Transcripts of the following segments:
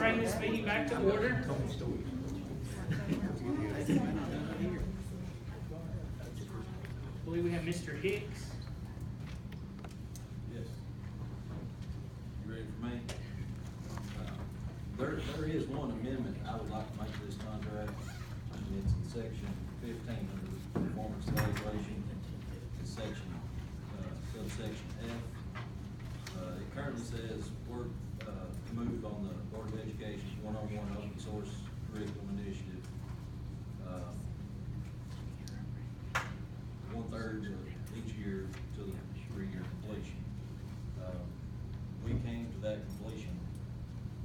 bring this meeting back to order. I believe we have Mr. Hicks. Yes. You ready for me? There is one amendment I would like to make to this contract, and it's in section 15 under the performance evaluation. It's section, subsection F. It currently says work moved on the Board of Education's one-on-one open source curriculum initiative. 1/3 of each year to the 3-year completion. We came to that completion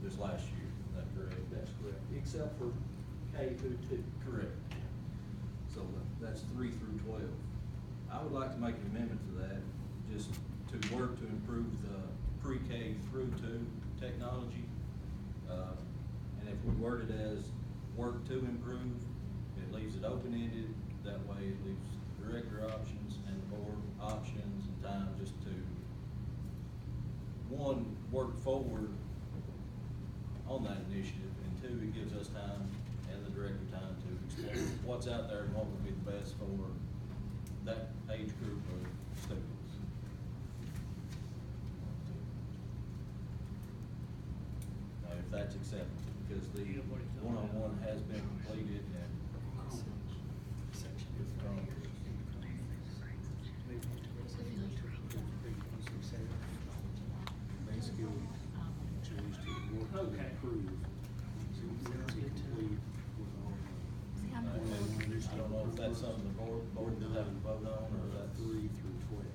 this last year, is that correct? That's correct, except for K through 2. Correct. So that's 3 through 12. I would like to make an amendment to that, just to work to improve the pre-K through 2 technology. And if we word it as work to improve, it leaves it open-ended. That way it leaves director options and the board options and time just to, one, work forward on that initiative, and 2, it gives us time and the director time to explore what's out there and what would be the best for that age group of students. Now, if that's acceptable, because the one-on-one has been completed and Okay. I don't know if that's something the board will have to vote on, or that's 3 through 12.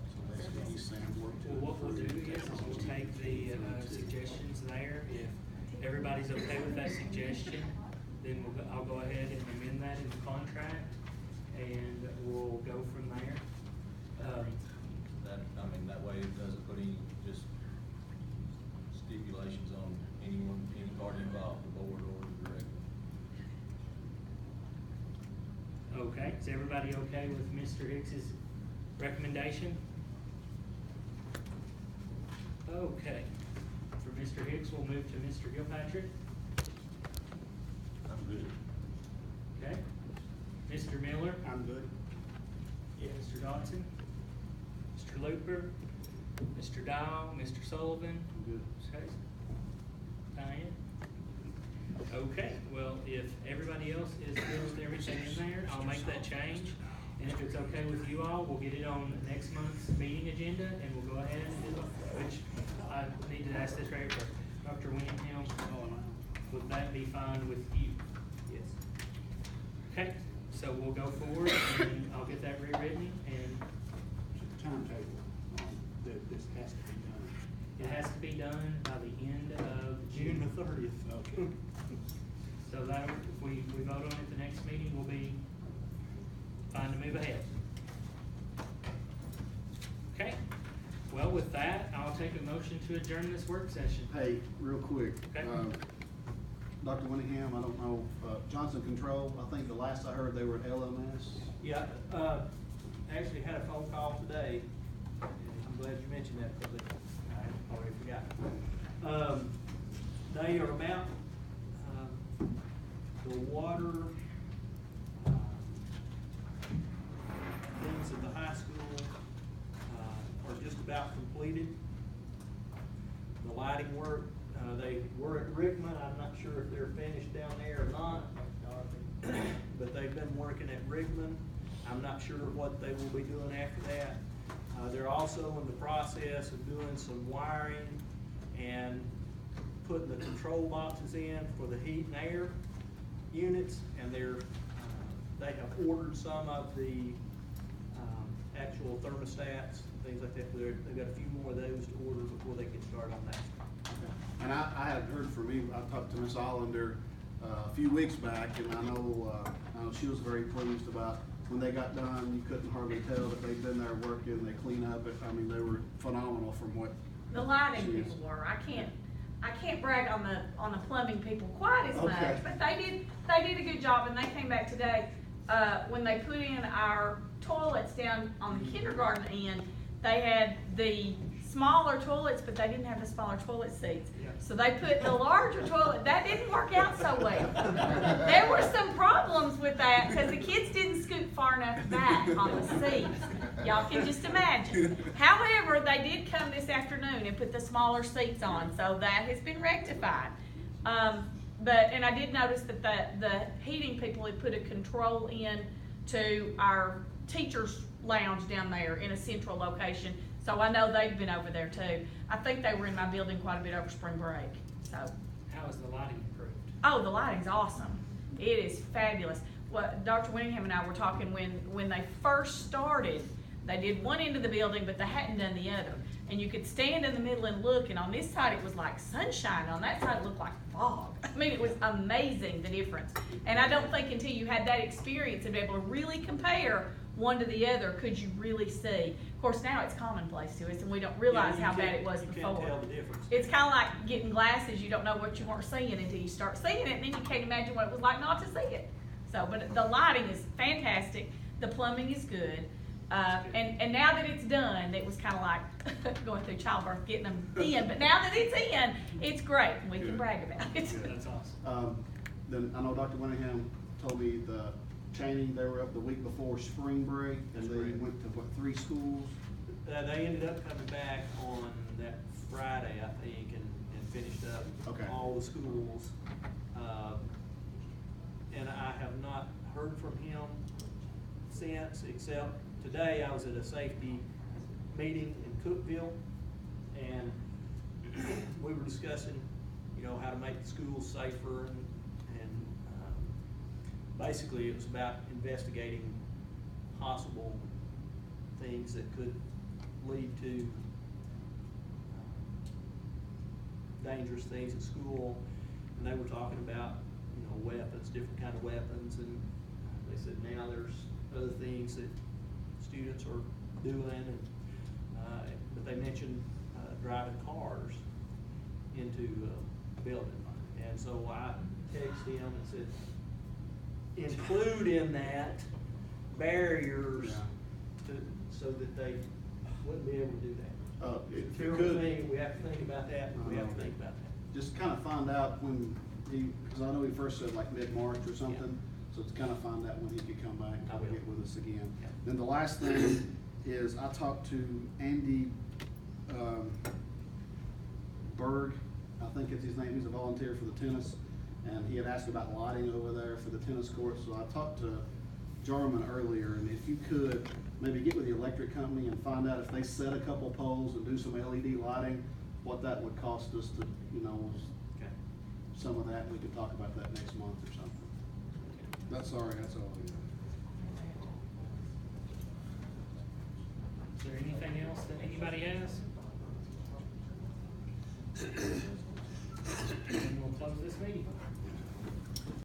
So basically, he's saying work to. Well, what we'll do is we'll take the suggestions there. If everybody's okay with that suggestion, then I'll go ahead and amend that in the contract, and we'll go from there. That way it doesn't put any just stipulations on anyone, any party involved, the board or the director. Okay, is everybody okay with Mr. Hicks's recommendation? Okay, for Mr. Hicks, we'll move to Mr. Gilpatrick. I'm good. Okay, Mr. Miller. I'm good. Mr. Dodson. Mr. Looper. Mr. Dial. Mr. Sullivan. I'm good. Okay. Diane. Okay, well, if everybody else is good with everything in there, I'll make that change. And if it's okay with you all, we'll get it on next month's meeting agenda, and we'll go ahead and do it, which I need to ask this right here. Dr. Winningham, would that be fine with you? Yes. Okay, so we'll go forward, and I'll get that rewritten, and Timetable, that this has to be done. it has to be done by the end of June June. the 30th. Okay. So that, if we vote on it the next meeting, we'll be fine to move ahead. Okay, well, with that, I'll take a motion to adjourn this work session. Hey, real quick, Okay. Dr. Winningham, I don't know, Johnson Control, I think the last I heard they were at LMS. Yeah, actually had a phone call today, and I'm glad you mentioned that, because I already forgot. They are about, the water, things at the high school, are just about completed. The lighting work, they were at Rickman, I'm not sure if they're finished down there or not, but they've been working at Rickman. I'm not sure what they will be doing after that. They're also in the process of doing some wiring and putting the control boxes in for the heat and air units, and they have ordered some of the actual thermostats, things like that. They've got a few more of those to order before they can start on that. And I had heard from you, I talked to Ms. Hollander a few weeks back, and I know she was very pleased about when they got done. You couldn't hardly tell that they'd been there working, they clean up it, I mean, they were phenomenal from what. The lighting people were. I can't brag on the plumbing people quite as much, but they did a good job, and they came back today. When they put in our toilets down on the kindergarten end, they had the smaller toilets, but they didn't have the smaller toilet seats. Yeah. So they put the larger toilet, that didn't work out so well. There were some problems with that, because the kids didn't scoot far enough back on the seats. Y'all can just imagine. However, they did come this afternoon and put the smaller seats on, so that has been rectified. And I did notice that the heating people had put a control in to our teachers' lounge down there in a central location. So I know they've been over there too. I think they were in my building quite a bit over spring break, so. How is the lighting improved? Oh, the lighting's awesome. It is fabulous. Well, Dr. Winningham and I were talking when they first started, they did one end of the building, but they hadn't done the other. And you could stand in the middle and look, and on this side it was like sunshine, on that side it looked like fog. I mean, it was amazing, the difference. And I don't think until you had that experience and be able to really compare one to the other could you really see. Of course, now it's commonplace to us, and we don't realize how bad it was before. You can't tell the difference. It's kind of like getting glasses. You don't know what you weren't seeing until you start seeing it, and then you can't imagine what it was like not to see it. So, but the lighting is fantastic. The plumbing is good. And now that it's done, it was kind of like going through childbirth, getting them in. But now that it's in, it's great, and we can brag about it. That's awesome. Then I know Dr. Winningham told me the Cheney, they were up the week before spring break, and they went to what, 3 schools? They ended up coming back on that Friday, I think, and finished up Okay. all the schools. And I have not heard from him since, except today I was at a safety meeting in Cookeville, and we were discussing, you know, how to make the schools safer, and basically it was about investigating possible things that could lead to dangerous things at school. And they were talking about, you know, weapons, different kind of weapons, and they said now there's other things that students are doing, and but they mentioned driving cars into a building. And so I texted him and said, include in that barriers so that they wouldn't be able to do that. If Two you other could, things, we have to think about that, we have to think about that. just kind of find out when because I know he first said like mid-March or something, so to kind of find out when he could come back I and will. get with us again. Yeah. Then the last thing is I talked to Andy Berg, I think it's his name, he's a volunteer for the tennis, and he had asked about lighting over there for the tennis court, so I talked to Jarman earlier, and if you could maybe get with the electric company and find out if they set a couple poles and do some LED lighting, what that would cost us to, you know, Okay. some of that, we could talk about that next month or something. That's all. Is there anything else that anybody has?